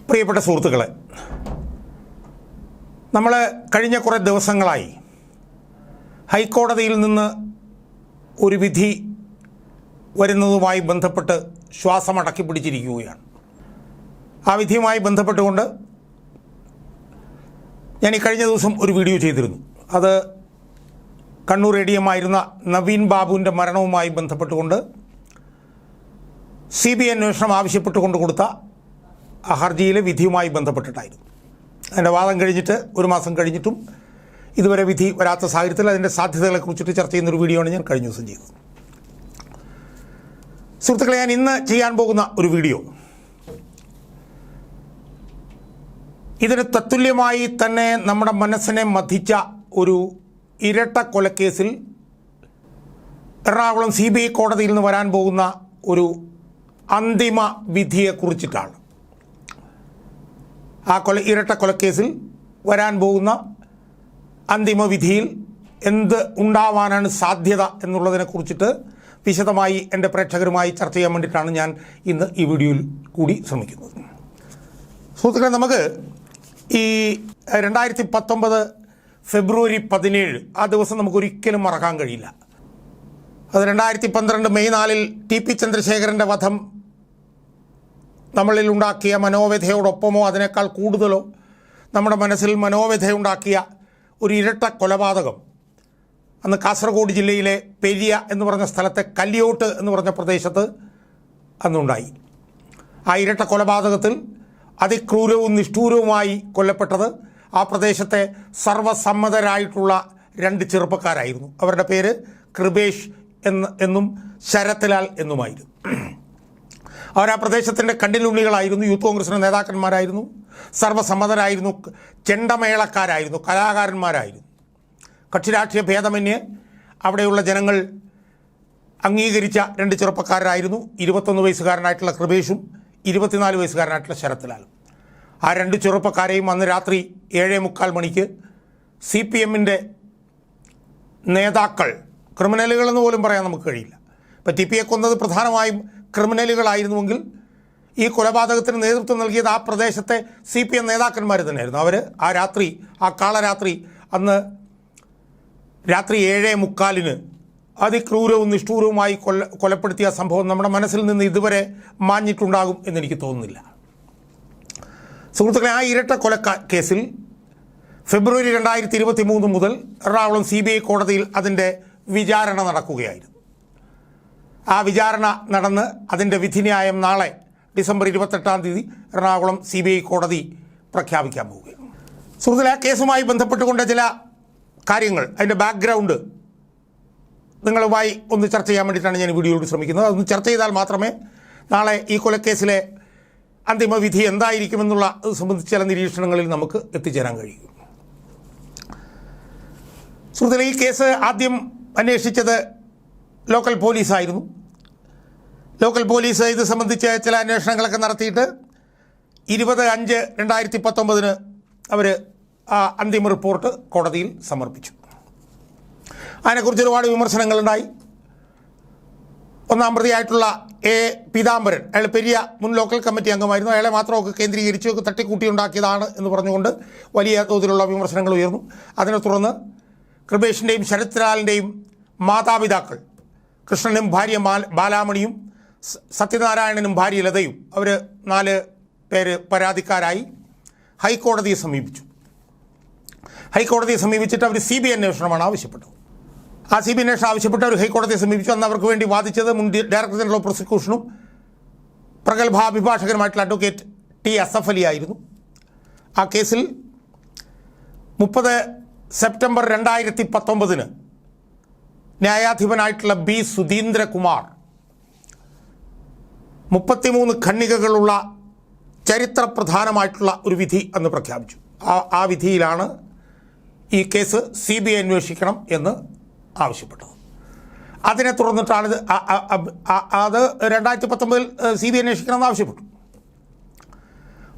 പ്രിയപ്പെട്ട സുഹൃത്തുക്കളെ, നമ്മൾ കഴിഞ്ഞ കുറേ ദിവസങ്ങളായി ഹൈക്കോടതിയിൽ നിന്ന് ഒരു വിധി വരുന്നതുമായി ബന്ധപ്പെട്ട് ശ്വാസമടക്കി പിടിച്ചിരിക്കുകയാണ്. ആ വിധിയുമായി ബന്ധപ്പെട്ടുകൊണ്ട് ഞാൻ ഈ കഴിഞ്ഞ ദിവസം ഒരു വീഡിയോ ചെയ്തിരുന്നു. അത് കണ്ണൂർ ADM ആയിരുന്ന നവീൻ ബാബുവിൻ്റെ മരണവുമായി ബന്ധപ്പെട്ടുകൊണ്ട് CBI അന്വേഷണം ആവശ്യപ്പെട്ടുകൊണ്ട് കൊടുത്ത ആ ഹർജിയിലെ വിധിയുമായി ബന്ധപ്പെട്ടിട്ടായിരുന്നു. അതിൻ്റെ വാദം കഴിഞ്ഞിട്ട് ഒരു മാസം കഴിഞ്ഞിട്ടും ഇതുവരെ വിധി വരാത്ത സാഹചര്യത്തിൽ അതിൻ്റെ സാധ്യതകളെക്കുറിച്ചിട്ട് ചർച്ച ചെയ്യുന്നൊരു വീഡിയോ ആണ് ഞാൻ കഴിഞ്ഞ ദിവസം ചെയ്തത്. സുഹൃത്തുക്കളെ, ഞാൻ ഇന്ന് ചെയ്യാൻ പോകുന്ന ഒരു വീഡിയോ ഇതിന് തത്തുല്യമായി തന്നെ നമ്മുടെ മനസ്സിനെ മഥിച്ച ഒരു ഇരട്ട കൊലക്കേസിൽ എറണാകുളം CBI കോടതിയിൽ നിന്ന് വരാൻ പോകുന്ന ഒരു അന്തിമ വിധിയെക്കുറിച്ചിട്ടാണ്. ആ ഇരട്ട കൊലക്കേസിൽ വരാൻ പോകുന്ന അന്തിമ വിധിയിൽ എന്ത് ഉണ്ടാവാനാണ് സാധ്യത എന്നുള്ളതിനെക്കുറിച്ചിട്ട് വിശദമായി എൻ്റെ പ്രേക്ഷകരുമായി ചർച്ച ചെയ്യാൻ വേണ്ടിയിട്ടാണ് ഞാൻ ഇന്ന് ഈ വീഡിയോയിൽ കൂടി ശ്രമിക്കുന്നത്. സുഹൃത്തുക്കളെ, നമുക്ക് ഈ 2019 ഫെബ്രുവരി 17 ആ ദിവസം നമുക്കൊരിക്കലും മറക്കാൻ കഴിയില്ല. അത് 2012 മെയ് 4 TP ചന്ദ്രശേഖരൻ്റെ വധം നമ്മളിൽ ഉണ്ടാക്കിയ മനോവ്യഥയോടൊപ്പമോ അതിനേക്കാൾ കൂടുതലോ നമ്മുടെ മനസ്സിൽ മനോവ്യഥയുണ്ടാക്കിയ ഒരു ഇരട്ട കൊലപാതകം അന്ന് കാസർഗോഡ് ജില്ലയിലെ പെരിയ എന്ന് പറഞ്ഞ സ്ഥലത്തെ കല്യോട്ട് എന്ന് പറഞ്ഞ പ്രദേശത്ത് അന്നുണ്ടായി. ആ ഇരട്ട കൊലപാതകത്തിൽ അതിക്രൂരവും നിഷ്ഠൂരവുമായി കൊല്ലപ്പെട്ടത് ആ പ്രദേശത്തെ സർവസമ്മതരായിട്ടുള്ള 2 ചെറുപ്പക്കാരായിരുന്നു. അവരുടെ പേര് കൃപേഷ് എന്നും ശരത്ലാൽ എന്നുമായിരുന്നു. അവർ ആ പ്രദേശത്തിൻ്റെ കണ്ണിലുണ്ണികളായിരുന്നു, യൂത്ത് കോൺഗ്രസിൻ്റെ നേതാക്കന്മാരായിരുന്നു, സർവസമ്മതരായിരുന്നു, ചെണ്ടമേളക്കാരായിരുന്നു, കലാകാരന്മാരായിരുന്നു. കക്ഷിരാഷ്ട്രീയ ഭേദമന്യേ അവിടെയുള്ള ജനങ്ങൾ അംഗീകരിച്ച 2 ചെറുപ്പക്കാരായിരുന്നു. 21 വയസ്സുകാരനായിട്ടുള്ള കൃപേഷും 24 വയസ്സുകാരനായിട്ടുള്ള ശരത്ലാലും. ആ 2 ചെറുപ്പക്കാരെയും അന്ന് രാത്രി 7:45 മണിക്ക് CPMൻ്റെ നേതാക്കൾ, ക്രിമിനലുകളെന്ന് പോലും പറയാൻ നമുക്ക് കഴിയില്ല. ഇപ്പോൾ TPയെ കൊന്നത് പ്രധാനമായും ക്രിമിനലുകളായിരുന്നുവെങ്കിൽ ഈ കൊലപാതകത്തിന് നേതൃത്വം നൽകിയത് ആ പ്രദേശത്തെ CPM നേതാക്കന്മാർ തന്നെയായിരുന്നു. അവർ ആ കാളരാത്രി അന്ന് രാത്രി 7:45 അതിക്രൂരവും നിഷ്ഠൂരവുമായി കൊലപ്പെടുത്തിയ സംഭവം നമ്മുടെ മനസ്സിൽ നിന്ന് ഇതുവരെ മാഞ്ഞിട്ടുണ്ടാകും എന്നെനിക്ക് തോന്നുന്നില്ല. സുഹൃത്തുക്കളെ, ആ ഇരട്ട കേസിൽ ഫെബ്രുവരി 2023 മുതൽ എറണാകുളം CBI കോടതിയിൽ അതിൻ്റെ വിചാരണ നടക്കുകയായിരുന്നു. ആ വിചാരണ നടന്ന് അതിൻ്റെ വിധിന്യായം നാളെ ഡിസംബർ 28-ാം തീയതി എറണാകുളം CBI കോടതി പ്രഖ്യാപിക്കാൻ പോവുകയാണ്. സുഹൃത്തുക്കളെ, ആ കേസുമായി ബന്ധപ്പെട്ടുകൊണ്ട് ചില കാര്യങ്ങൾ, അതിൻ്റെ ബാക്ക്ഗ്രൗണ്ട് നിങ്ങളുമായി ഒന്ന് ചർച്ച ചെയ്യാൻ വേണ്ടിയിട്ടാണ് ഞാൻ ഈ വീഡിയോയോട് ശ്രമിക്കുന്നത്. അതൊന്ന് ചർച്ച ചെയ്താൽ മാത്രമേ നാളെ ഈ കൊലക്കേസിലെ അന്തിമ വിധി എന്തായിരിക്കുമെന്നുള്ള അത് സംബന്ധിച്ച് ചില നിരീക്ഷണങ്ങളിൽ നമുക്ക് എത്തിച്ചേരാൻ കഴിയും. സുഹൃത്തുക്കളെ, ഈ കേസ് ആദ്യം അന്വേഷിച്ചത് ലോക്കൽ പോലീസായിരുന്നു. ലോക്കൽ പോലീസ് ഇത് സംബന്ധിച്ച് ചില അന്വേഷണങ്ങളൊക്കെ നടത്തിയിട്ട് 20/5/2019 അവർ ആ അന്തിമ റിപ്പോർട്ട് കോടതിയിൽ സമർപ്പിച്ചു. അതിനെക്കുറിച്ച് ഒരുപാട് വിമർശനങ്ങളുണ്ടായി. ഒന്നാം പ്രതിയായിട്ടുള്ള പീതാംബരൻ, അയാൾ പെരിയ മുൻ ലോക്കൽ കമ്മിറ്റി അംഗമായിരുന്നു. അയാളെ മാത്രമൊക്കെ കേന്ദ്രീകരിച്ച് തട്ടിക്കൂട്ടിയുണ്ടാക്കിയതാണ് എന്ന് പറഞ്ഞുകൊണ്ട് വലിയ തോതിലുള്ള വിമർശനങ്ങൾ ഉയർന്നു. അതിനെ തുടർന്ന് കൃപേഷിൻ്റെയും ശരത്ലാലിൻ്റെയും മാതാപിതാക്കൾ, കൃഷ്ണനും ഭാര്യ ബാലാമണിയും സത്യനാരായണനും ഭാര്യ ലതയും, അവർ 4 പേര് പരാതിക്കാരായി ഹൈക്കോടതിയെ സമീപിച്ചു. ഹൈക്കോടതിയെ സമീപിച്ചിട്ട് അവർ CBI അന്വേഷണമാണ് ആവശ്യപ്പെട്ടത്. ആ CBI അന്വേഷണം ആവശ്യപ്പെട്ട് അവർ ഹൈക്കോടതിയെ സമീപിച്ചു. അന്ന് അവർക്ക് വേണ്ടി വാദിച്ചത് മുൻ ഡയറക്ടർ ജനറൽ ഓഫ് പ്രോസിക്യൂഷനും പ്രഗത്ഭ അഭിഭാഷകനുമായിട്ടുള്ള അഡ്വക്കേറ്റ് T. അസഫ് അലി ആയിരുന്നു. ആ കേസിൽ 30 സെപ്റ്റംബർ 2019 ന്യായാധിപനായിട്ടുള്ള B. സുധീന്ദ്രകുമാർ 33 ഖണ്ഡികകളുള്ള ചരിത്രപ്രധാനമായിട്ടുള്ള ഒരു വിധി അന്ന് പ്രഖ്യാപിച്ചു. ആ വിധിയിലാണ് ഈ കേസ് CBI അന്വേഷിക്കണം എന്ന് ആവശ്യപ്പെട്ടത്. അതിനെ തുടർന്നിട്ടാണ് അത് 2019 CBI അന്വേഷിക്കണമെന്ന് ആവശ്യപ്പെട്ടു.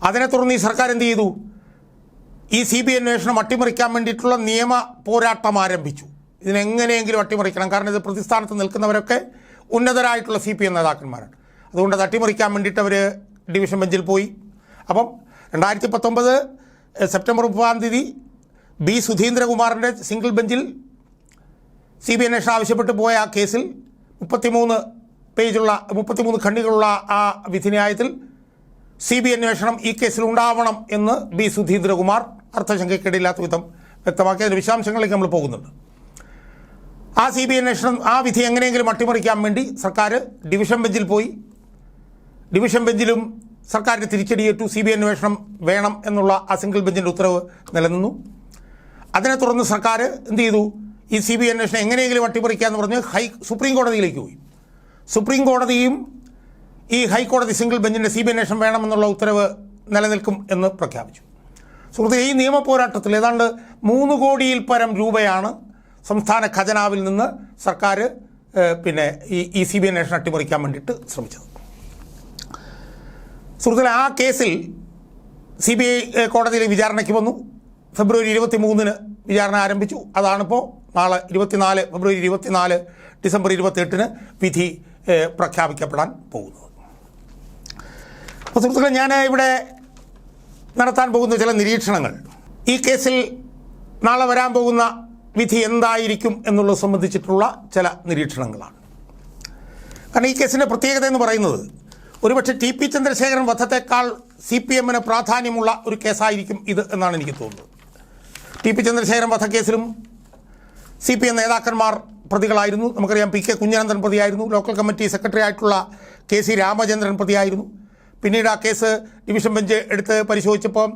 അതിനെ തുടർന്ന് ഈ സർക്കാർ എന്ത് ചെയ്തു? ഈ CBI അന്വേഷണം അട്ടിമറിക്കാൻ വേണ്ടിയിട്ടുള്ള നിയമ പോരാട്ടം ആരംഭിച്ചു. ഇതിനെങ്ങനെയെങ്കിലും അട്ടിമറിക്കണം. കാരണം ഇത് പ്രതിസ്ഥാനത്ത് നിൽക്കുന്നവരൊക്കെ ഉന്നതരായിട്ടുള്ള CPM നേതാക്കന്മാരാണ്. അതുകൊണ്ട് അത് അട്ടിമറിക്കാൻ വേണ്ടിയിട്ട് അവർ ഡിവിഷൻ ബെഞ്ചിൽ പോയി. അപ്പം 2019 സെപ്റ്റംബർ 30 ബി സുധീന്ദ്രകുമാറിൻ്റെ സിംഗിൾ ബെഞ്ചിൽ CBI അന്വേഷണം ആവശ്യപ്പെട്ട് പോയ ആ കേസിൽ 33 ഖണ്ഡികളുള്ള ആ വിധിന്യായത്തിൽ CBI അന്വേഷണം ഈ കേസിൽ ഉണ്ടാവണം എന്ന് ബി സുധീന്ദ്രകുമാർ അർത്ഥശങ്കയ്ക്കിടയില്ലാത്ത വിധം വ്യക്തമാക്കി. അതിൻ്റെ വിശദാംശങ്ങളിലേക്ക് നമ്മൾ പോകുന്നുണ്ട്. ആ CBI അന്വേഷണം, ആ വിധി എങ്ങനെയെങ്കിലും അട്ടിമറിക്കാൻ വേണ്ടി സർക്കാർ ഡിവിഷൻ ബെഞ്ചിൽ പോയി. ഡിവിഷൻ ബെഞ്ചിലും സർക്കാരിന് തിരിച്ചടിയേറ്റു. CBI അന്വേഷണം വേണം എന്നുള്ള ആ സിംഗിൾ ബെഞ്ചിൻ്റെ ഉത്തരവ് നിലനിന്നു. അതിനെ തുടർന്ന് സർക്കാർ എന്ത് ചെയ്തു? ഈ CBI അന്വേഷണം എങ്ങനെയെങ്കിലും അട്ടിമറിക്കാമെന്ന് പറഞ്ഞ് സുപ്രീം കോടതിയിലേക്ക് പോയി. സുപ്രീം കോടതിയും ഈ ഹൈക്കോടതി സിംഗിൾ ബെഞ്ചിൻ്റെ CBI അന്വേഷണം വേണമെന്നുള്ള ഉത്തരവ് നിലനിൽക്കും എന്ന് പ്രഖ്യാപിച്ചു. സുഹൃത്തുക്കളെ, ഈ നിയമ പോരാട്ടത്തിൽ ഏതാണ്ട് 3 കോടിയിൽ പരം രൂപയാണ് സംസ്ഥാന ഖജനാവിൽ നിന്ന് സർക്കാർ ഈ CBI അന്വേഷണം അട്ടിമറിക്കാൻ വേണ്ടിയിട്ട് ശ്രമിച്ചത്. സുഹൃത്തുക്കളെ, ആ കേസിൽ CBI കോടതിയിൽ വിചാരണയ്ക്ക് വന്നു. ഫെബ്രുവരി 23 വിചാരണ ആരംഭിച്ചു. അതാണിപ്പോൾ നാളെ ഫെബ്രുവരി 24 ഡിസംബർ 28 വിധി പ്രഖ്യാപിക്കപ്പെടാൻ പോകുന്നത്. അപ്പോൾ സുഹൃത്തുക്കളെ, ഞാൻ ഇവിടെ നടത്താൻ പോകുന്ന ചില നിരീക്ഷണങ്ങൾ ഈ കേസിൽ നാളെ വരാൻ പോകുന്ന വിധി എന്തായിരിക്കും എന്നുള്ളത് സംബന്ധിച്ചിട്ടുള്ള ചില നിരീക്ഷണങ്ങളാണ്. കാരണം ഈ കേസിൻ്റെ പ്രത്യേകത എന്ന് പറയുന്നത് ഒരുപക്ഷെ TP ചന്ദ്രശേഖരൻ വധത്തേക്കാൾ CPMന് പ്രാധാന്യമുള്ള ഒരു കേസായിരിക്കും ഇത് എന്നാണ് എനിക്ക് തോന്നുന്നത്. TP ചന്ദ്രശേഖരൻ വധക്കേസിലും CPM നേതാക്കന്മാർ പ്രതികളായിരുന്നു. നമുക്കറിയാം, PK കുഞ്ഞനന്ദൻ പ്രതിയായിരുന്നു. ലോക്കൽ കമ്മിറ്റി സെക്രട്ടറി ആയിട്ടുള്ള KC രാമചന്ദ്രൻ പ്രതിയായിരുന്നു. പിന്നീട് ആ കേസ് ഡിവിഷൻ ബെഞ്ച് എടുത്ത് പരിശോധിച്ചപ്പോൾ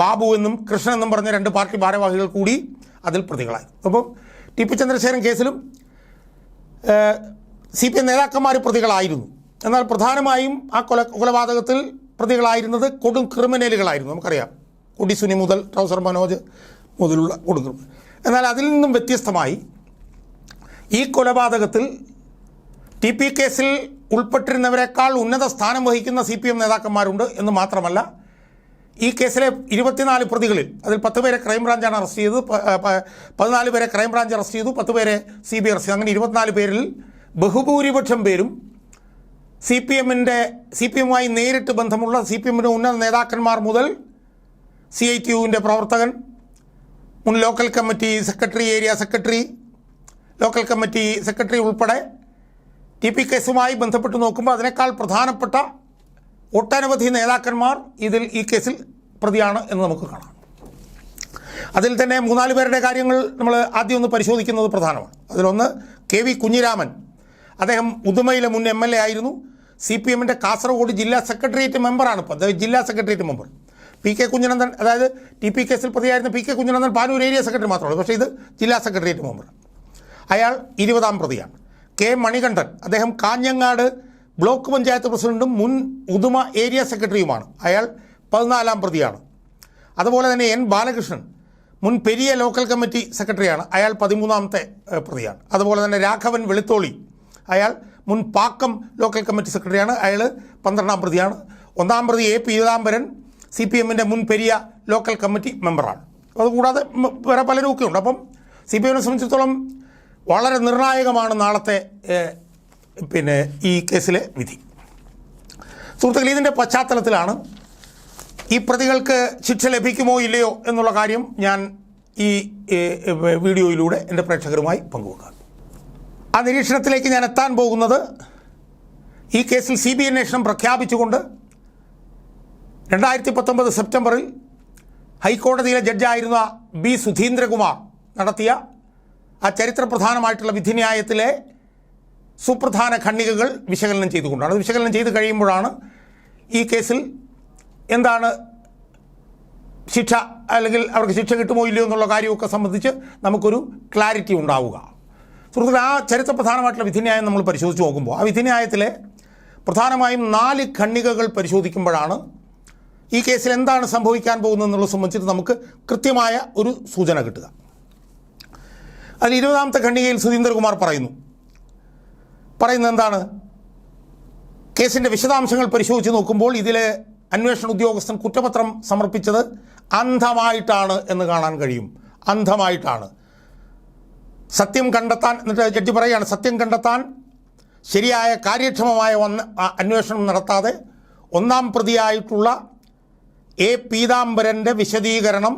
ബാബു എന്നും കൃഷ്ണൻ എന്നും പറഞ്ഞ 2 പാർട്ടി ഭാരവാഹികൾ കൂടി അതിൽ പ്രതികളായിരുന്നു. അപ്പം TP ചന്ദ്രശേഖരൻ കേസിലും CPM നേതാക്കന്മാർ പ്രതികളായിരുന്നു. എന്നാൽ പ്രധാനമായും ആ കൊലപാതകത്തിൽ പ്രതികളായിരുന്നത് കൊടും ക്രിമിനലുകളായിരുന്നു. നമുക്കറിയാം, കൊടിസുനി മുതൽ ട്രൗസർ മനോജ് മുതലുള്ള കൊടും ക്രിമിനൽ. എന്നാൽ അതിൽ നിന്നും വ്യത്യസ്തമായി ഈ കൊലപാതകത്തിൽ TP കേസിൽ ഉൾപ്പെട്ടിരുന്നവരെക്കാൾ ഉന്നത സ്ഥാനം വഹിക്കുന്ന CPM നേതാക്കന്മാരുണ്ട് എന്ന് മാത്രമല്ല, ഈ കേസിലെ 24 പ്രതികളിൽ അതിൽ 10 പേരെ ക്രൈംബ്രാഞ്ചാണ് അറസ്റ്റ് ചെയ്തത്, 14 പേരെ ക്രൈംബ്രാഞ്ച് അറസ്റ്റ് ചെയ്തു, 10 പേരെ CBI അറസ്റ്റ് ചെയ്തു. അങ്ങനെ 24 പേരിൽ ബഹുഭൂരിപക്ഷം പേരും CPMുമായി നേരിട്ട് ബന്ധമുള്ള CPMൻ്റെ ഉന്നത നേതാക്കന്മാർ മുതൽ CITUവിൻ്റെ പ്രവർത്തകൻ, മുൻ local committee secretary, area secretary, local committee secretary ഉൾപ്പെടെ TP കേസുമായി ബന്ധപ്പെട്ട് നോക്കുമ്പോൾ അതിനേക്കാൾ പ്രധാനപ്പെട്ട ഒട്ടനവധി നേതാക്കന്മാർ ഈ കേസിൽ പ്രതിയാണ് എന്ന് നമുക്ക് കാണാം. അതിൽ തന്നെ 3-4 പേരുടെ കാര്യങ്ങൾ നമ്മൾ ആദ്യം ഒന്ന് പരിശോധിക്കുന്നത് പ്രധാനമാണ്. അതിലൊന്ന് KV കുഞ്ഞിരാമൻ. അദ്ദേഹം ഉദുമയിലെ മുൻ MLA ആയിരുന്നു. CPMൻ്റെ കാസർഗോഡ് ജില്ലാ സെക്രട്ടേറിയറ്റ് മെമ്പറാണ്. ഇപ്പോൾ അദ്ദേഹം ജില്ലാ സെക്രട്ടേറിയറ്റ് മെമ്പർ. PK കുഞ്ഞനന്ദൻ, അതായത് TP കേസിൽ പ്രതിയായിരുന്ന PK Kunhanandan Panoor area secretary മാത്രമാണ്, പക്ഷേ ഇത് ജില്ലാ സെക്രട്ടേറിയറ്റ് മെമ്പർ. അയാൾ 20ാം പ്രതിയാണ്. K മണികണ്ഠൻ, അദ്ദേഹം കാഞ്ഞങ്ങാട് ബ്ലോക്ക് പഞ്ചായത്ത് പ്രസിഡന്റും മുൻ ഉദുമ ഏരിയ സെക്രട്ടറിയുമാണ്. അയാൾ 14ാം പ്രതിയാണ്. അതുപോലെ തന്നെ N ബാലകൃഷ്ണൻ, മുൻ പെരിയ ലോക്കൽ കമ്മിറ്റി സെക്രട്ടറിയാണ്. അയാൾ 13ാമത്തെ പ്രതിയാണ്. അതുപോലെ തന്നെ രാഘവൻ വെളുത്തോളി, അയാൾ മുൻ പാക്കം ലോക്കൽ കമ്മിറ്റി സെക്രട്ടറിയാണ്. അയാൾ 12ാം പ്രതിയാണ്. 1ാം പ്രതി A പീതാംബരൻ, CPMൻ്റെ മുൻ പെരിയ ലോക്കൽ കമ്മിറ്റി മെമ്പറാണ്. അതുകൂടാതെ വേറെ പലരുമൊക്കെ ഉണ്ട്. അപ്പം CPMനെ സംബന്ധിച്ചിടത്തോളം വളരെ നിർണായകമാണ് നാളത്തെ ഈ കേസിലെ വിധി. സുഹൃത്തുക്കളെ, ഇതിൻ്റെ പശ്ചാത്തലത്തിലാണ് ഈ പ്രതികൾക്ക് ശിക്ഷ ലഭിക്കുമോ ഇല്ലയോ എന്നുള്ള കാര്യം ഞാൻ ഈ വീഡിയോയിലൂടെ എൻ്റെ പ്രേക്ഷകരുമായി പങ്കുവെക്കാം. ആ നിരീക്ഷണത്തിലേക്ക് ഞാൻ എത്താൻ പോകുന്നത് ഈ കേസിൽ CBI അന്വേഷണം പ്രഖ്യാപിച്ചുകൊണ്ട് 2019 സെപ്റ്റംബറിൽ ഹൈക്കോടതിയിലെ ജഡ്ജായിരുന്ന ബി സുധീന്ദ്രകുമാർ നടത്തിയ ആ ചരിത്രപ്രധാനമായിട്ടുള്ള വിധിന്യായത്തിലെ സുപ്രധാന ഖണ്ഡികകൾ വിശകലനം ചെയ്തുകൊണ്ടാണ്. അത് വിശകലനം ചെയ്ത് കഴിയുമ്പോഴാണ് ഈ കേസിൽ എന്താണ് ശിക്ഷ, അല്ലെങ്കിൽ അവർക്ക് ശിക്ഷ കിട്ടുമോ ഇല്ലയോ എന്നുള്ള കാര്യമൊക്കെ സംബന്ധിച്ച് നമുക്കൊരു ക്ലാരിറ്റി ഉണ്ടാവുക. സുഹൃത്തുക്കളെ, ആ ചരിത്രപ്രധാനമായിട്ടുള്ള വിധിന്യായം നമ്മൾ പരിശോധിച്ച് നോക്കുമ്പോൾ ആ വിധിന്യായത്തിലെ പ്രധാനമായും 4 ഖണ്ഡികകൾ പരിശോധിക്കുമ്പോഴാണ് ഈ കേസിൽ എന്താണ് സംഭവിക്കാൻ പോകുന്നത് എന്നുള്ളത് സംബന്ധിച്ചിട്ട് നമുക്ക് കൃത്യമായ ഒരു സൂചന കിട്ടുക. അതിൽ 20ാമത്തെ ഖണ്ഡികയിൽ സുധീന്ദ്രകുമാർ പറയുന്നത് എന്താണ്? കേസിൻ്റെ വിശദാംശങ്ങൾ പരിശോധിച്ച് നോക്കുമ്പോൾ ഇതിലെ അന്വേഷണ ഉദ്യോഗസ്ഥൻ കുറ്റപത്രം സമർപ്പിച്ചത് അന്ധമായിട്ടാണ് എന്ന് കാണാൻ കഴിയും. അന്ധമായിട്ടാണ്. സത്യം കണ്ടെത്താൻ, എന്നിട്ട് ജഡ്ജി പറയുകയാണ്, സത്യം കണ്ടെത്താൻ ശരിയായ കാര്യക്ഷമമായ അന്വേഷണം നടത്താതെ 1ാം പ്രതിയായിട്ടുള്ള പീതാംബരൻ്റെ വിശദീകരണം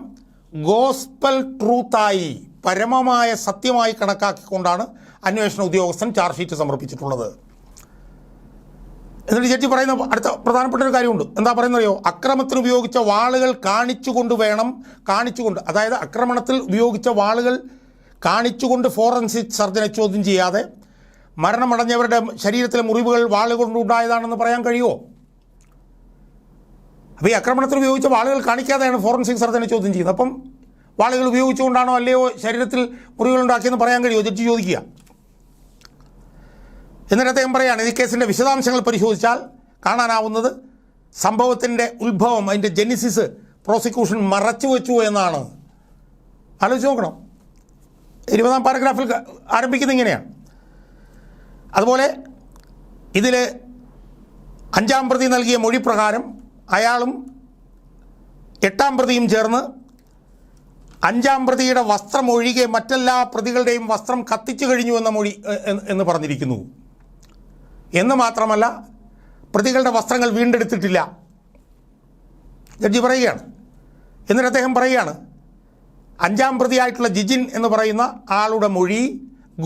ഗോസ്പൽ ട്രൂത്തായി, പരമമായ സത്യമായി കണക്കാക്കിക്കൊണ്ടാണ് അന്വേഷണ ഉദ്യോഗസ്ഥൻ ചാർജ് ഷീറ്റ് സമർപ്പിച്ചിട്ടുള്ളത്. എന്നിട്ട് ജഡ്ജി പറയുന്ന അടുത്ത പ്രധാനപ്പെട്ട ഒരു കാര്യമുണ്ട്. എന്താ പറയുന്നറിയോ? അക്രമത്തിന് ഉപയോഗിച്ച വാളുകൾ കാണിച്ചുകൊണ്ട്, അതായത് ആക്രമണത്തിൽ ഉപയോഗിച്ച വാളുകൾ കാണിച്ചുകൊണ്ട് ഫോറൻസിക് സർജനെ ചോദ്യം ചെയ്യാതെ മരണമടഞ്ഞവരുടെ ശരീരത്തിലെ മുറിവുകൾ വാളുകൊണ്ടുണ്ടായതാണെന്ന് പറയാൻ കഴിയുമോ? അപ്പോൾ ഈ ആക്രമണത്തിൽ ഉപയോഗിച്ച വാളുകൾ കാണിക്കാതെയാണ് ഫോറൻസിക് സർജനെ ചോദ്യം ചെയ്യുന്നത്. അപ്പം വാളുകൾ ഉപയോഗിച്ചുകൊണ്ടാണോ അല്ലയോ ശരീരത്തിൽ മുറിവുകളുണ്ടാക്കിയെന്ന് പറയാൻ കഴിയുമോ? ജഡ്ജി ചോദിക്കുക. എന്നിട്ട് അദ്ദേഹം പറയുകയാണ്, ഈ കേസിൻ്റെ വിശദാംശങ്ങൾ പരിശോധിച്ചാൽ കാണാനാവുന്നത് സംഭവത്തിൻ്റെ ഉത്ഭവം, അതിൻ്റെ ജെനിസിസ് പ്രോസിക്യൂഷൻ മറച്ചു വെച്ചു എന്നാണ്. ആലോചിച്ച് നോക്കണം. 20-ാം പാരഗ്രാഫിൽ ആരംഭിക്കുന്നത് ഇങ്ങനെയാണ്. അതുപോലെ ഇതിൽ 5-ാം പ്രതി നൽകിയ മൊഴി പ്രകാരം അയാളും 8-ാം പ്രതിയും ചേർന്ന് 5-ാം പ്രതിയുടെ വസ്ത്രം ഒഴികെ മറ്റെല്ലാ പ്രതികളുടെയും വസ്ത്രം കത്തിച്ചു കഴിഞ്ഞു എന്ന മൊഴി എന്ന് പറഞ്ഞിരിക്കുന്നു. എന്ന് മാത്രമല്ല, പ്രതികളുടെ വസ്ത്രങ്ങൾ വീണ്ടെടുത്തിട്ടില്ല, ജഡ്ജി പറയുകയാണ്. എന്നിട്ട് അദ്ദേഹം പറയുകയാണ്, 5-ാം പ്രതിയായിട്ടുള്ള ജിജിൻ എന്ന് പറയുന്ന ആളുടെ മൊഴി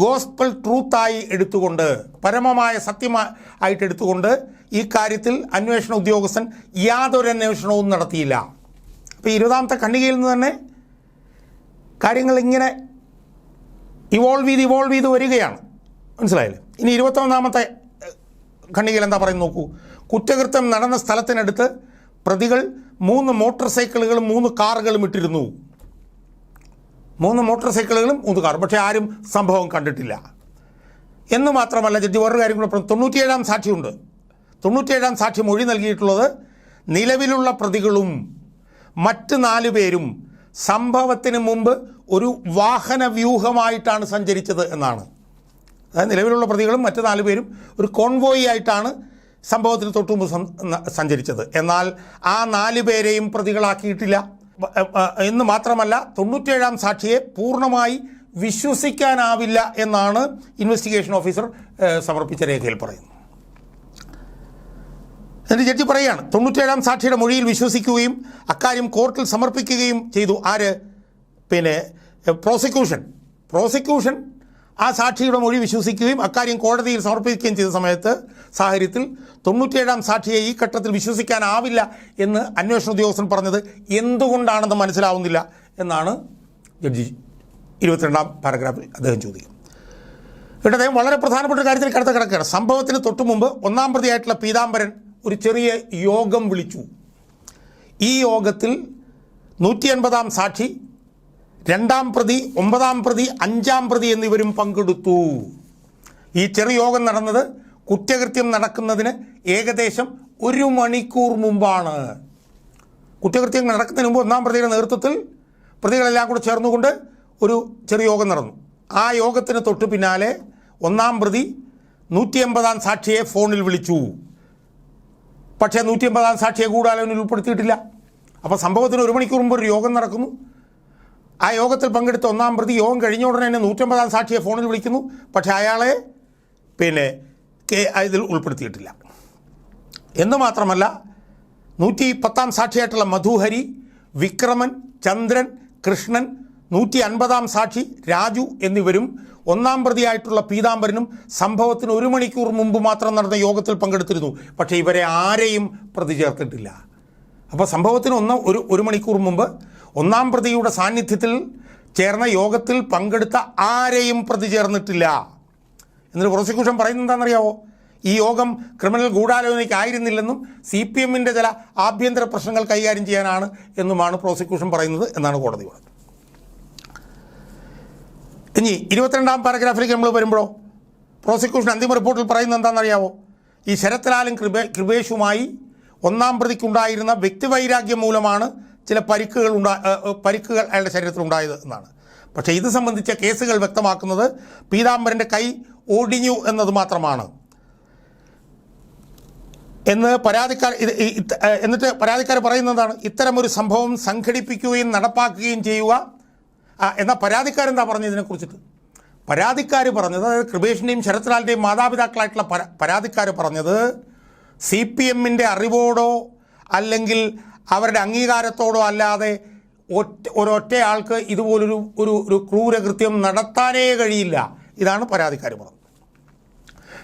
ഗോസ്പൽ ട്രൂത്തായി എടുത്തുകൊണ്ട്, പരമമായ സത്യമായിട്ട് എടുത്തുകൊണ്ട് ഈ കാര്യത്തിൽ അന്വേഷണ ഉദ്യോഗസ്ഥൻ യാതൊരു അന്വേഷണവും നടത്തിയില്ല. അപ്പോൾ 20-ാമത്തെ ഖണ്ഡികയിൽ നിന്ന് തന്നെ കാര്യങ്ങൾ ഇങ്ങനെ ഇവോൾവ് ചെയ്ത് വരികയാണ്. മനസ്സിലായില്ലേ? ഇനി 21-ാമത്തെ ഖണ്ഡികയിൽ എന്താ പറയുന്നത് നോക്കൂ. കുറ്റകൃത്യം നടന്ന സ്ഥലത്തിനടുത്ത് പ്രതികൾ 3 മോട്ടോർ സൈക്കിളുകളും 3 കാറുകളും ഇട്ടിരുന്നു. 3 മോട്ടോർ സൈക്കിളുകളും 3 കാറും. പക്ഷേ ആരും സംഭവം കണ്ടിട്ടില്ല. എന്ന് മാത്രമല്ല, ജഡ്ജി വേറൊരു കാര്യം കൂടെ പറഞ്ഞു. 97-ാം സാക്ഷിയുണ്ട്. 97-ാം സാക്ഷി മൊഴി നൽകിയിട്ടുള്ളത് നിലവിലുള്ള പ്രതികളും മറ്റ് 4 പേരും സംഭവത്തിന് മുമ്പ് ഒരു വാഹന വ്യൂഹമായിട്ടാണ് സഞ്ചരിച്ചത് എന്നാണ്. അതായത് നിലവിലുള്ള പ്രതികളും മറ്റ് 4 പേരും ഒരു കോൺവോയി ആയിട്ടാണ് സംഭവത്തിന് തൊട്ടുമുമ്പ് സഞ്ചരിച്ചത്. എന്നാൽ ആ 4 പേരെയും പ്രതികളാക്കിയിട്ടില്ല. എന്ന് മാത്രമല്ല, 97-ാം സാക്ഷിയെ പൂർണ്ണമായി വിശ്വസിക്കാനാവില്ല എന്നാണ് ഇൻവെസ്റ്റിഗേഷൻ ഓഫീസർ സമർപ്പിച്ച രേഖയിൽ പറയുന്നത്. എന്നിട്ട് ജഡ്ജി പറയുകയാണ്, 97-ാം സാക്ഷിയുടെ മൊഴിയിൽ വിശ്വസിക്കുകയും അക്കാര്യം കോർട്ടിൽ സമർപ്പിക്കുകയും ചെയ്തു. ആര്? പ്രോസിക്യൂഷൻ ആ സാക്ഷിയുടെ മൊഴി വിശ്വസിക്കുകയും അക്കാര്യം കോടതിയിൽ സമർപ്പിക്കുകയും ചെയ്ത സാഹചര്യത്തിൽ 97-ാം സാക്ഷിയെ ഈ ഘട്ടത്തിൽ വിശ്വസിക്കാനാവില്ല എന്ന് അന്വേഷണ ഉദ്യോഗസ്ഥൻ പറഞ്ഞത് എന്തുകൊണ്ടാണെന്ന് മനസ്സിലാവുന്നില്ല എന്നാണ് ജഡ്ജി 22-ാം പാരഗ്രാഫിൽ അദ്ദേഹം ചോദിക്കും. എന്നിട്ട് അദ്ദേഹം വളരെ പ്രധാനപ്പെട്ട ഒരു കാര്യത്തിൽ കിടക്കുകയാണ്. സംഭവത്തിന് തൊട്ടു മുമ്പ് 1-ാം പ്രതിയായിട്ടുള്ള പീതാംബരൻ ഒരു ചെറിയ യോഗം വിളിച്ചു. ഈ യോഗത്തിൽ 180-ാം സാക്ഷി, 2-ാം പ്രതി, 9-ാം പ്രതി, 5-ാം പ്രതി എന്നിവരും പങ്കെടുത്തു. ഈ ചെറിയ യോഗം നടന്നത് കുറ്റകൃത്യം നടക്കുന്നതിന് ഏകദേശം 1 മണിക്കൂർ മുമ്പാണ്. കുറ്റകൃത്യം നടക്കുന്നതിന് മുമ്പ് 1-ാം പ്രതിയുടെ നേതൃത്വത്തിൽ പ്രതികളെല്ലാം കൂടെ ചേർന്നുകൊണ്ട് ഒരു ചെറിയ യോഗം നടന്നു. ആ യോഗത്തിന് തൊട്ട് പിന്നാലെ 1-ാം പ്രതി 180-ാം സാക്ഷിയെ ഫോണിൽ വിളിച്ചു. പക്ഷേ 180-ാം സാക്ഷിയെ ഗൂഢാലോചനയിൽ ഉൾപ്പെടുത്തിയിട്ടില്ല. അപ്പോൾ സംഭവത്തിന് 1 മണിക്കൂർ മുമ്പ് ഒരു യോഗം നടക്കുന്നു. ആ യോഗത്തിൽ പങ്കെടുത്ത 1-ാം പ്രതി യോഗം കഴിഞ്ഞ ഉടനെ തന്നെ 180-ാം സാക്ഷിയെ ഫോണിൽ വിളിക്കുന്നു. പക്ഷേ അയാളെ ഇതിൽ ഉൾപ്പെടുത്തിയിട്ടില്ല. എന്ന് മാത്രമല്ല, 110-ാം സാക്ഷിയായിട്ടുള്ള മധുഹരി, വിക്രമൻ, ചന്ദ്രൻ, കൃഷ്ണൻ, 150-ാം സാക്ഷി രാജു എന്നിവരും 1-ാം പ്രതിയായിട്ടുള്ള പീതാംബരനും സംഭവത്തിന് 1 മണിക്കൂർ മുമ്പ് മാത്രം നടന്ന യോഗത്തിൽ പങ്കെടുത്തിരുന്നു. പക്ഷേ ഇവരെ ആരെയും പ്രതി ചേർത്തിട്ടില്ല. അപ്പോൾ സംഭവത്തിന് 1 മണിക്കൂർ മുമ്പ് 1-ാം പ്രതിയുടെ സാന്നിധ്യത്തിൽ ചേർന്ന യോഗത്തിൽ പങ്കെടുത്ത ആരെയും പ്രതി ചേർന്നിട്ടില്ല. എന്നിട്ട് പ്രോസിക്യൂഷൻ പറയുന്നത് എന്താണെന്നറിയാവോ? ഈ യോഗം ക്രിമിനൽ ഗൂഢാലോചനയ്ക്ക് ആയിരുന്നില്ലെന്നും CPM-ൻ്റെ ചില ആഭ്യന്തര പ്രശ്നങ്ങൾ കൈകാര്യം ചെയ്യാനാണ് എന്നുമാണ് പ്രോസിക്യൂഷൻ പറയുന്നത് എന്നാണ് കോടതി പറഞ്ഞത്. ഇനി 22-ാം പാരഗ്രാഫിലേക്ക് നമ്മൾ വരുമ്പോഴോ, പ്രോസിക്യൂഷൻ അന്തിമ റിപ്പോർട്ടിൽ പറയുന്നത് എന്താണെന്നറിയാവോ? ഈ ശരത്ലാലും കൃപേഷുമായി 1-ാം പ്രതിക്കുണ്ടായിരുന്ന വ്യക്തിവൈരാഗ്യം മൂലമാണ് ചില പരിക്കുകൾ അയാളുടെ ശരീരത്തിലുണ്ടായത് എന്നാണ്. പക്ഷേ ഇത് സംബന്ധിച്ച കേസുകൾ വ്യക്തമാക്കുന്നത് പീതാംബരൻ്റെ കൈ ഒടിഞ്ഞു എന്നത് മാത്രമാണ് എന്നിട്ട് പരാതിക്കാർ പറയുന്നതാണ്, ഇത്തരമൊരു സംഭവം സംഘടിപ്പിക്കുകയും നടപ്പാക്കുകയും ചെയ്യുക. എന്നാൽ പരാതിക്കാരെന്താ പറഞ്ഞത് ഇതിനെക്കുറിച്ചിട്ട്? പരാതിക്കാർ പറഞ്ഞത്, അതായത് കൃപേഷിൻ്റെയും ശരത്ലാലിൻ്റെയും മാതാപിതാക്കളായിട്ടുള്ള പരാതിക്കാർ പറഞ്ഞത് CPM-ൻ്റെ അറിവോടോ അല്ലെങ്കിൽ അവരുടെ അംഗീകാരത്തോടോ അല്ലാതെ ഒരൊറ്റയാൾക്ക് ഇതുപോലൊരു ഒരു ക്രൂരകൃത്യം നടത്താനേ കഴിയില്ല. ഇതാണ് പരാതിക്കാർ പറഞ്ഞത്.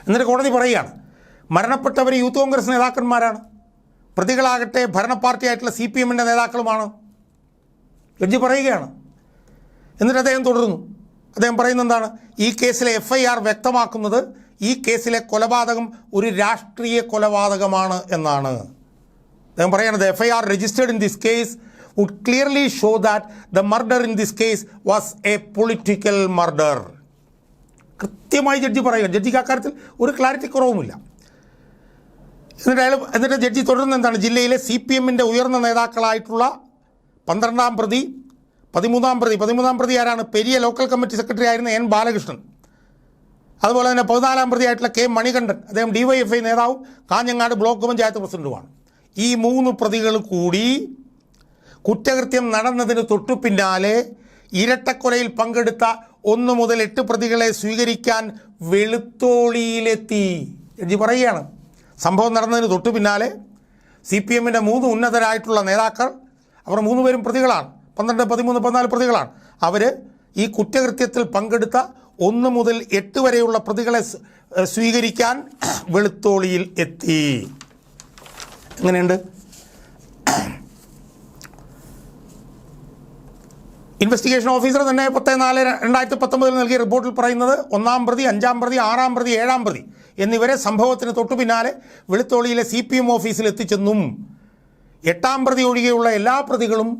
എന്നിട്ട് കോടതി പറയുകയാണ്, മരണപ്പെട്ടവർ യൂത്ത് കോൺഗ്രസ് നേതാക്കന്മാരാണ്, പ്രതികളാകട്ടെ ഭരണപാർട്ടിയായിട്ടുള്ള CPM-ൻ്റെ നേതാക്കളുമാണ്. ജഡ്ജി പറയുകയാണ്. എന്നിട്ട് അദ്ദേഹം തുടരുന്നു. അദ്ദേഹം പറയുന്നത് എന്താണ്? ഈ കേസിലെ FIR വ്യക്തമാക്കുന്നത് ഈ കേസിലെ കൊലപാതകം ഒരു രാഷ്ട്രീയ കൊലപാതകമാണ് എന്നാണ്. അദ്ദേഹം പറയുന്നത് FIR registered in this case would clearly show that the murder in this case was a political murder. കൃത്യമായി ജഡ്ജി പറയുക. ജഡ്ജിക്ക് അക്കാര്യത്തിൽ ഒരു ക്ലാരിറ്റി കുറവുമില്ല. എന്നിട്ട് ജഡ്ജി തുടർന്ന് എന്താണ്? ജില്ലയിലെ CPM-ൻ്റെ ഉയർന്ന നേതാക്കളായിട്ടുള്ള 12-ാം പ്രതി, 13-ാം പ്രതി ആരാണ്? പെരിയ ലോക്കൽ കമ്മിറ്റി സെക്രട്ടറി ആയിരുന്ന N. ബാലകൃഷ്ണൻ. അതുപോലെ തന്നെ 14-ാം പ്രതി ആയിട്ടുള്ള K. മണികണ്ഠൻ, അദ്ദേഹം DYFI നേതാവും കാഞ്ഞങ്ങാട് ബ്ലോക്ക് പഞ്ചായത്ത് പ്രസിഡന്റുമാണ്. ഈ 3 പ്രതികൾ കൂടി കുറ്റകൃത്യം നടന്നതിന് തൊട്ടു പിന്നാലെ ഇരട്ടക്കൊലയിൽ പങ്കെടുത്ത 1 മുതൽ 8 പ്രതികളെ സ്വീകരിക്കാൻ വെളുത്തോളിയിലെത്തി. ജഡ്ജി പറയുകയാണ്, സംഭവം നടന്നതിന് തൊട്ടു പിന്നാലെ CPM-ൻ്റെ 3 ഉന്നതരായിട്ടുള്ള നേതാക്കൾ, അവർ 3 പേരും പ്രതികളാണ്, 12, 13, 14 പ്രതികളാണ്. അവർ ഈ കുറ്റകൃത്യത്തിൽ പങ്കെടുത്ത 1 മുതൽ 8 വരെയുള്ള പ്രതികളെ സ്വീകരിക്കാൻ വെളുത്തോളിയിൽ എത്തി. എങ്ങനെയുണ്ട്? ഇൻവെസ്റ്റിഗേഷൻ ഓഫീസർ തന്നെ 10/4/2019 നൽകിയ റിപ്പോർട്ടിൽ പറയുന്നത് 1-ാം പ്രതി, 5-ാം പ്രതി, 6-ാം പ്രതി, 7-ാം പ്രതി എന്നിവരെ സംഭവത്തിന് തൊട്ടു പിന്നാലെ വെളുത്തോളിയിലെ CPM ഓഫീസിൽ എത്തിച്ചെന്നും 8-ാം പ്രതി ഒഴികെയുള്ള എല്ലാ പ്രതികളും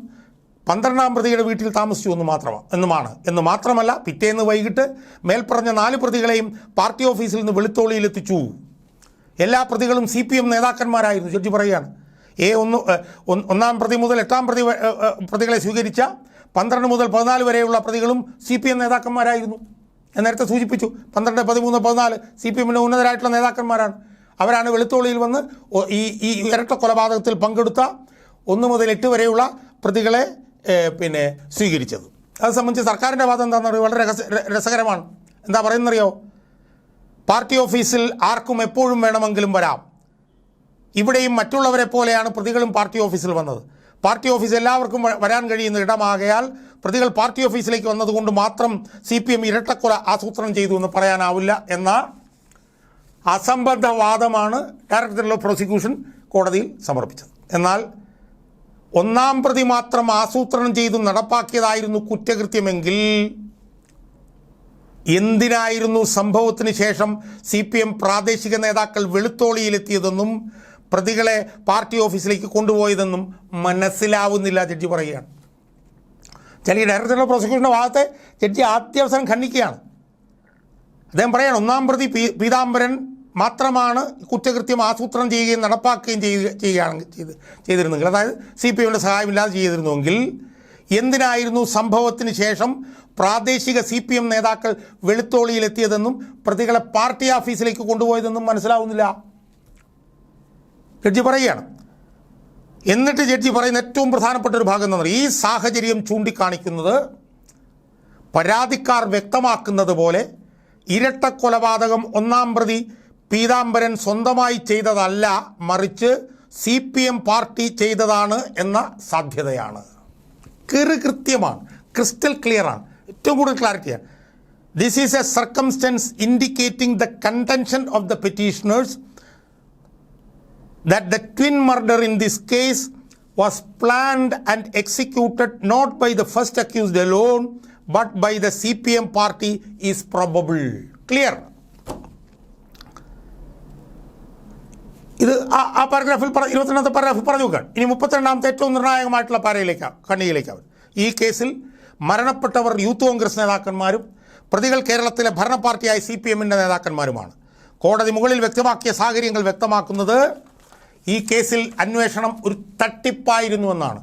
12-ാം പ്രതിയുടെ വീട്ടിൽ താമസിച്ചു എന്ന് മാത്രമല്ല പിറ്റേന്ന് വൈകിട്ട് മേൽപ്പറഞ്ഞ 4 പ്രതികളെയും പാർട്ടി ഓഫീസിൽ നിന്ന് വെളുത്തോളിയിൽ എത്തിച്ചു. എല്ലാ പ്രതികളും CPM നേതാക്കന്മാരായിരുന്നു. ജഡ്ജി പറയുകയാണ്, 1-ാം പ്രതി മുതൽ 8-ാം പ്രതികളെ സ്വീകരിച്ച 12 മുതൽ 14 വരെയുള്ള പ്രതികളും CPM നേതാക്കന്മാരായിരുന്നു. ഞാൻ നേരത്തെ സൂചിപ്പിച്ചു, 12, 13, 14 CPM-ൻ്റെ ഉന്നതരായിട്ടുള്ള നേതാക്കന്മാരാണ്. അവരാണ് വെളുത്തോളിയിൽ വന്ന് ഈ ഇരട്ട കൊലപാതകത്തിൽ പങ്കെടുത്ത 1 മുതൽ 8 വരെയുള്ള പ്രതികളെ സ്വീകരിച്ചത്. അത് സംബന്ധിച്ച് സർക്കാരിൻ്റെ വാദം എന്താണെന്നറിയോ? വളരെ രസകരമാണ്. എന്താ പറയുന്നറിയോ? പാർട്ടി ഓഫീസിൽ ആർക്കും എപ്പോഴും വേണമെങ്കിലും വരാം. ഇവിടെയും മറ്റുള്ളവരെ പോലെയാണ് പ്രതികളും പാർട്ടി ഓഫീസിൽ വന്നത്. പാർട്ടി ഓഫീസ് എല്ലാവർക്കും വരാൻ കഴിയുന്ന ഇടമാകയാൽ പ്രതികൾ പാർട്ടി ഓഫീസിലേക്ക് വന്നതുകൊണ്ട് മാത്രം CPM ഇരട്ടക്കൊല ആസൂത്രണം ചെയ്തു എന്ന് പറയാനാവില്ല എന്ന അസംബദ്ധവാദമാണ് ഡയറക്ടർ ജനറൽ ഓഫ് പ്രോസിക്യൂഷൻ കോടതിയിൽ സമർപ്പിച്ചത്. എന്നാൽ 1-ാം പ്രതി മാത്രം ആസൂത്രണം ചെയ്തു നടപ്പാക്കിയതായിരുന്നു കുറ്റകൃത്യമെങ്കിൽ എന്തിനായിരുന്നു സംഭവത്തിന് ശേഷം CPM പ്രാദേശിക നേതാക്കൾ വെളുത്തോളിയിലെത്തിയതെന്നും പ്രതികളെ പാർട്ടി ഓഫീസിലേക്ക് കൊണ്ടുപോയതെന്നും മനസ്സിലാവുന്നില്ല. ജഡ്ജി പറയുകയാണ്. ഈ ഡയറക്ടർ ജനറൽ പ്രോസിക്യൂഷൻ്റെ ഭാഗത്തെ ജഡ്ജി ആദ്യാവസാനം khണ്ഡിക്കുകയാണ്. അദ്ദേഹം പറയുകയാണ്, 1-ാം പ്രതി പീതാംബരൻ മാത്രമാണ് കുറ്റകൃത്യം ആസൂത്രണം ചെയ്യുകയും നടപ്പാക്കുകയും ചെയ്തിരുന്നെങ്കിൽ, അതായത് CPM-ൻ്റെ സഹായമില്ലാതെ ചെയ്തിരുന്നുവെങ്കിൽ എന്തിനായിരുന്നു സംഭവത്തിന് ശേഷം പ്രാദേശിക CPM നേതാക്കൾ വെളുത്തോളിയിലെത്തിയതെന്നും പ്രതികളെ പാർട്ടി ഓഫീസിലേക്ക് കൊണ്ടുപോയതെന്നും മനസ്സിലാവുന്നില്ല. ജഡ്ജി പറയുകയാണ്. എന്നിട്ട് ജഡ്ജി പറയുന്ന ഏറ്റവും പ്രധാനപ്പെട്ട ഒരു ഭാഗം എന്ന് പറഞ്ഞാൽ, ഈ സാഹചര്യം ചൂണ്ടിക്കാണിക്കുന്നത് പരാതിക്കാർ വ്യക്തമാക്കുന്നത് പോലെ ഇരട്ട കൊലപാതകം 1-ാം പ്രതി പീതാംബരൻ സ്വന്തമായി ചെയ്തതല്ല, മറിച്ച് CPM പാർട്ടി ചെയ്തതാണ് എന്ന സാധ്യതയാണ്. കൃത്യമാണ്, ക്രിസ്റ്റൽ ക്ലിയറാണ്, ഏറ്റവും കൂടുതൽ ക്ലാരിറ്റിയാണ്. This is a circumstance indicating the contention of the petitioners that the twin murder in this case was planned and executed not by the first accused alone but by the CPM party is probable. Clear? ഇത് ആ പാരഗ്രാഫിൽ 22-ാമത്തെ പാരഗ്രാഫിൽ പറഞ്ഞു നോക്കാൻ. ഇനി 32-ാമത്തെ ഏറ്റവും നിർണായകമായിട്ടുള്ള ഖണ്ഡികയിലേക്കാണ്. ഈ കേസിൽ മരണപ്പെട്ടവർ youth Congress നേതാക്കന്മാരും പ്രതികൾ കേരളത്തിലെ ഭരണപാർട്ടിയായ CPM-ൻ്റെ നേതാക്കന്മാരുമാണ്. കോടതി മുകളിൽ വ്യക്തമാക്കിയ സാഹചര്യങ്ങൾ വ്യക്തമാക്കുന്നത് ഈ കേസിൽ അന്വേഷണം ഒരു തട്ടിപ്പായിരുന്നുവെന്നാണ്.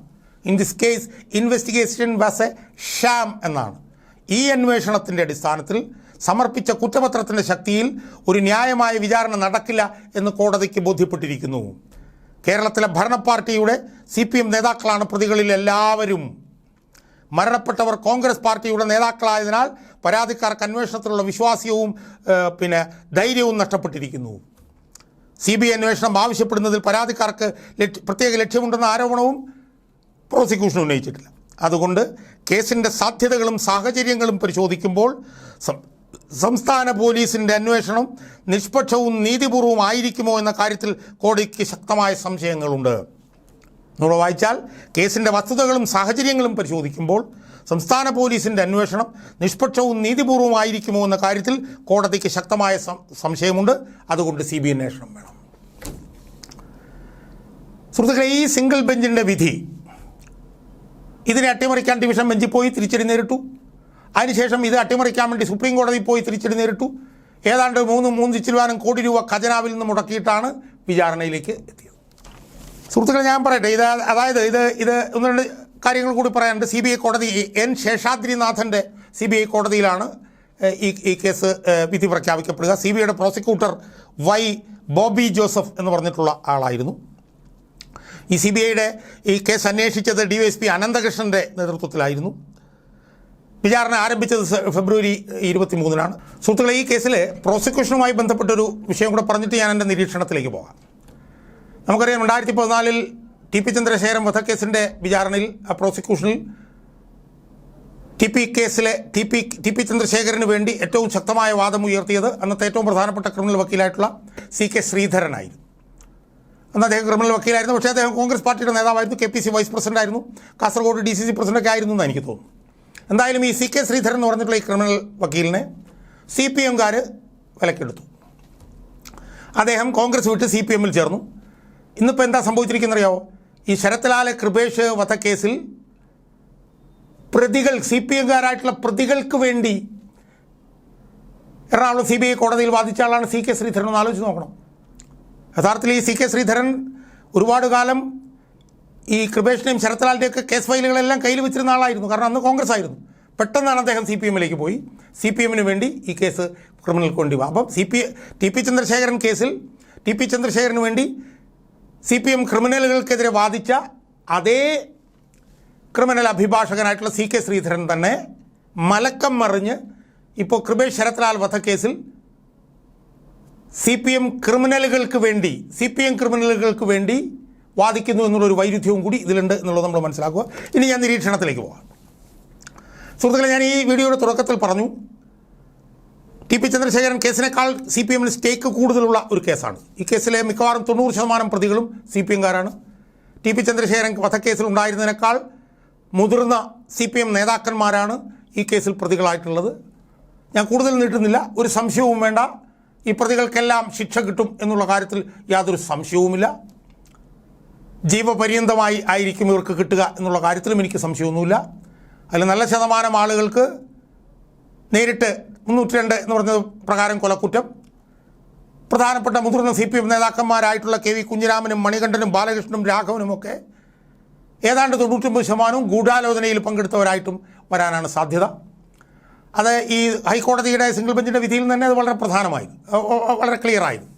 In this case investigation was a sham എന്നാണ്. ഈ അന്വേഷണത്തിൻ്റെ അടിസ്ഥാനത്തിൽ സമർപ്പിച്ച കുറ്റപത്രത്തിൻ്റെ ശക്തിയിൽ ഒരു ന്യായമായ വിചാരണ നടക്കില്ല എന്ന് കോടതിക്ക് ബോധ്യപ്പെട്ടിരിക്കുന്നു. കേരളത്തിലെ ഭരണപാർട്ടിയുടെ CPM നേതാക്കളാണ് പ്രതികളിൽ എല്ലാവരും. മരണപ്പെട്ടവർ കോൺഗ്രസ് പാർട്ടിയുടെ നേതാക്കളായതിനാൽ പരാതിക്കാർക്ക് അന്വേഷണത്തിലുള്ള വിശ്വാസ്യവും ധൈര്യവും നഷ്ടപ്പെട്ടിരിക്കുന്നു. CBI അന്വേഷണം ആവശ്യപ്പെടുന്നതിൽ പരാതിക്കാർക്ക് പ്രത്യേക ലക്ഷ്യമുണ്ടെന്ന ആരോപണവും പ്രോസിക്യൂഷൻ ഉന്നയിച്ചിട്ടില്ല. അതുകൊണ്ട് കേസിൻ്റെ സാധ്യതകളും സാഹചര്യങ്ങളും പരിശോധിക്കുമ്പോൾ സംസ്ഥാന പോലീസിൻ്റെ അന്വേഷണം നിഷ്പക്ഷവും നീതിപൂർവവും ആയിരിക്കുമോ എന്ന കാര്യത്തിൽ കോടതിക്ക് ശക്തമായ സംശയങ്ങളുണ്ട്. നമ്മൾ വായിച്ചാൽ കേസിൻ്റെ വസ്തുതകളും സാഹചര്യങ്ങളും പരിശോധിക്കുമ്പോൾ സംസ്ഥാന പോലീസിൻ്റെ അന്വേഷണം നിഷ്പക്ഷവും നീതിപൂർവമായിരിക്കുമോ എന്ന കാര്യത്തിൽ കോടതിക്ക് ശക്തമായ സംശയമുണ്ട്. അതുകൊണ്ട് CBI അന്വേഷണം വേണം. സുഹൃത്തുക്കളെ, ഈ സിംഗിൾ ബെഞ്ചിൻ്റെ വിധി ഇതിനെ അട്ടിമറിക്കാൻ ഡിവിഷൻ ബെഞ്ചിൽ പോയി തിരിച്ചടി നേരിട്ടു. അതിനുശേഷം ഇത് അട്ടിമറിക്കാൻ വേണ്ടി സുപ്രീം കോടതിയിൽ പോയി തിരിച്ചടി നേരിട്ടു. ഏതാണ്ട് 3 ചില്ലുവാനും കോടി രൂപ ഖജനാവിൽ നിന്ന് മുടക്കിയിട്ടാണ് വിചാരണയിലേക്ക് എത്തിയത്. സുഹൃത്തുക്കളെ, ഞാൻ പറയട്ടെ, ഇത് ഒന്ന് രണ്ട് കാര്യങ്ങൾ കൂടി പറയാനുണ്ട്. CBI കോടതി N ശേഷാദ്രിനാഥൻ്റെ CBI കോടതിയിലാണ് ഈ കേസ് വിധി പ്രഖ്യാപിക്കപ്പെടുക. CBIയുടെ പ്രോസിക്യൂട്ടർ Y ബോബി ജോസഫ് എന്ന് പറഞ്ഞിട്ടുള്ള ആളായിരുന്നു. ഈ CBIയുടെ ഈ കേസ് അന്വേഷിച്ചത് DYSP അനന്തകൃഷ്ണൻ്റെ നേതൃത്വത്തിലായിരുന്നു. വിചാരണ ആരംഭിച്ചത് ഫെബ്രുവരി 23-നാണ്. സുഹൃത്തുക്കളെ, ഈ കേസിൽ പ്രോസിക്യൂഷനുമായി ബന്ധപ്പെട്ടൊരു വിഷയം കൂടെ പറഞ്ഞിട്ട് ഞാൻ എൻ്റെ നിരീക്ഷണത്തിലേക്ക് പോകാം. നമുക്കറിയാം, 2014 TP ചന്ദ്രശേഖരൻ വധക്കേസിൻ്റെ വിചാരണയിൽ പ്രോസിക്യൂഷനിൽ TP ചന്ദ്രശേഖരന് വേണ്ടി ഏറ്റവും ശക്തമായ വാദം ഉയർത്തിയത് അന്നത്തെ ഏറ്റവും പ്രധാനപ്പെട്ട ക്രിമിനൽ വക്കീലായിട്ടുള്ള CK ശ്രീധരനായിരുന്നു. അന്ന് അദ്ദേഹം ക്രിമിനൽ വക്കീലായിരുന്നു. പക്ഷേ അദ്ദേഹം കോൺഗ്രസ് പാർട്ടിയുടെ നേതാവായിരുന്നു, KPC വൈസ് പ്രസിഡന്റ് ആയിരുന്നു, കാസർഗോഡ് DCC പ്രസിഡൻ്റൊക്കെ ആയിരുന്നു എന്ന് എനിക്ക് തോന്നുന്നു. എന്തായാലും ഈ CK ശ്രീധരൻ എന്ന് പറഞ്ഞിട്ടുള്ള ഈ ക്രിമിനൽ വക്കീലിനെ CPMകാർ വിലക്കെടുത്തു. അദ്ദേഹം കോൺഗ്രസ് വിട്ട് CPMൽ ചേർന്നു. ഇന്നിപ്പോൾ എന്താ സംഭവിച്ചിരിക്കുന്നറിയാവോ? ഈ ശരത്ലാൽ കൃപേഷ് വധക്കേസിൽ പ്രതികൾ CPMകാരായിട്ടുള്ള പ്രതികൾക്ക് വേണ്ടി എറണാകുളം CBI കോടതിയിൽ വാദിച്ച ആളാണ് CK ശ്രീധരൻ. ഒന്ന് ആലോചിച്ച് നോക്കണം. യഥാർത്ഥത്തിൽ ഈ CK ശ്രീധരൻ ഒരുപാട് കാലം ഈ കൃപേഷിൻ്റെയും ശരത്ലാലിൻ്റെയൊക്കെ കേസ് ഫയലുകളെല്ലാം കയ്യിൽ വെച്ചിരുന്ന ആളായിരുന്നു. കാരണം അന്ന് കോൺഗ്രസ് ആയിരുന്നു. പെട്ടെന്നാണ് അദ്ദേഹം CPMലേക്ക് പോയി CPMന് വേണ്ടി ഈ കേസ് ക്രിമിനൽ കൊണ്ടുപോയി. അപ്പം TP ചന്ദ്രശേഖരൻ കേസിൽ TP ചന്ദ്രശേഖരന് വേണ്ടി CPM ക്രിമിനലുകൾക്കെതിരെ വാദിച്ച അതേ ക്രിമിനൽ അഭിഭാഷകനായിട്ടുള്ള CK ശ്രീധരൻ തന്നെ മലക്കം മറിഞ്ഞ് ഇപ്പോൾ കൃപേഷ് ശരത്ലാൽ വധക്കേസിൽ CPM ക്രിമിനലുകൾക്ക് വേണ്ടി വാദിക്കുന്നു എന്നുള്ളൊരു വൈരുദ്ധ്യവും കൂടി ഇതിലുണ്ട് എന്നുള്ളത് നമ്മൾ മനസ്സിലാക്കുക. ഇനി ഞാൻ നിരീക്ഷണത്തിലേക്ക് പോകാം. സുഹൃത്തുക്കളെ, ഞാൻ ഈ വീഡിയോയുടെ തുടക്കത്തിൽ പറഞ്ഞു, TP ചന്ദ്രശേഖരൻ കേസിനേക്കാൾ CPMന് സ്റ്റേക്ക് കൂടുതലുള്ള ഒരു കേസാണ്. ഈ കേസിലെ മിക്കവാറും 90% പ്രതികളും CPMകാരാണ്. TP ചന്ദ്രശേഖരൻ വധക്കേസിൽ ഉണ്ടായിരുന്നതിനേക്കാൾ മുതിർന്ന CPM നേതാക്കന്മാരാണ് ഈ കേസിൽ പ്രതികളായിട്ടുള്ളത്. ഞാൻ കൂടുതൽ നീട്ടുന്നില്ല. ഒരു സംശയവും വേണ്ട, ഈ പ്രതികൾക്കെല്ലാം ശിക്ഷ കിട്ടും എന്നുള്ള കാര്യത്തിൽ യാതൊരു സംശയവുമില്ല. ജീവപര്യന്തമായി ആയിരിക്കും ഇവർക്ക് കിട്ടുക എന്നുള്ള കാര്യത്തിലും എനിക്ക് സംശയമൊന്നുമില്ല. അതിൽ നല്ല ശതമാനം ആളുകൾക്ക് നേരിട്ട് 302 എന്ന് പറഞ്ഞത് പ്രകാരം കൊലക്കുറ്റം, പ്രധാനപ്പെട്ട മുതിർന്ന CPM നേതാക്കന്മാരായിട്ടുള്ള KV കുഞ്ഞിരാമനും മണികണ്ഠനും ബാലകൃഷ്ണനും രാഘവനുമൊക്കെ ഏതാണ്ട് 99% ഗൂഢാലോചനയിൽ പങ്കെടുത്തവരായിട്ടും വരാനാണ് സാധ്യത. അത് ഈ ഹൈക്കോടതിയുടെ സിംഗിൾ ബെഞ്ചിൻ്റെ വിധിയിൽ തന്നെ അത് വളരെ പ്രധാനമായിരുന്നു, വളരെ ക്ലിയറായിരുന്നു.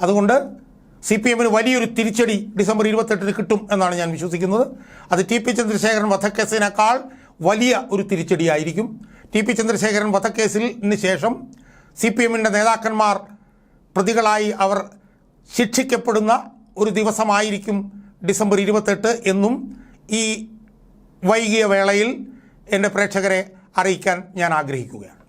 അതുകൊണ്ട് CPMന് വലിയൊരു തിരിച്ചടി ഡിസംബർ 28-ന് കിട്ടും എന്നാണ് ഞാൻ വിശ്വസിക്കുന്നത്. അത് TP ചന്ദ്രശേഖരൻ വധക്കേസിനേക്കാൾ വലിയ ഒരു തിരിച്ചടിയായിരിക്കും. TP ചന്ദ്രശേഖരൻ വധക്കേസിന് ശേഷം CPMൻ്റെ നേതാക്കന്മാർ പ്രതികളായി അവർ ശിക്ഷിക്കപ്പെടുന്ന ഒരു ദിവസമായിരിക്കും ഡിസംബർ 28 എന്നും ഈ വൈകിയ വേളയിൽ എൻ്റെ പ്രേക്ഷകരെ അറിയിക്കാൻ ഞാൻ ആഗ്രഹിക്കുകയാണ്.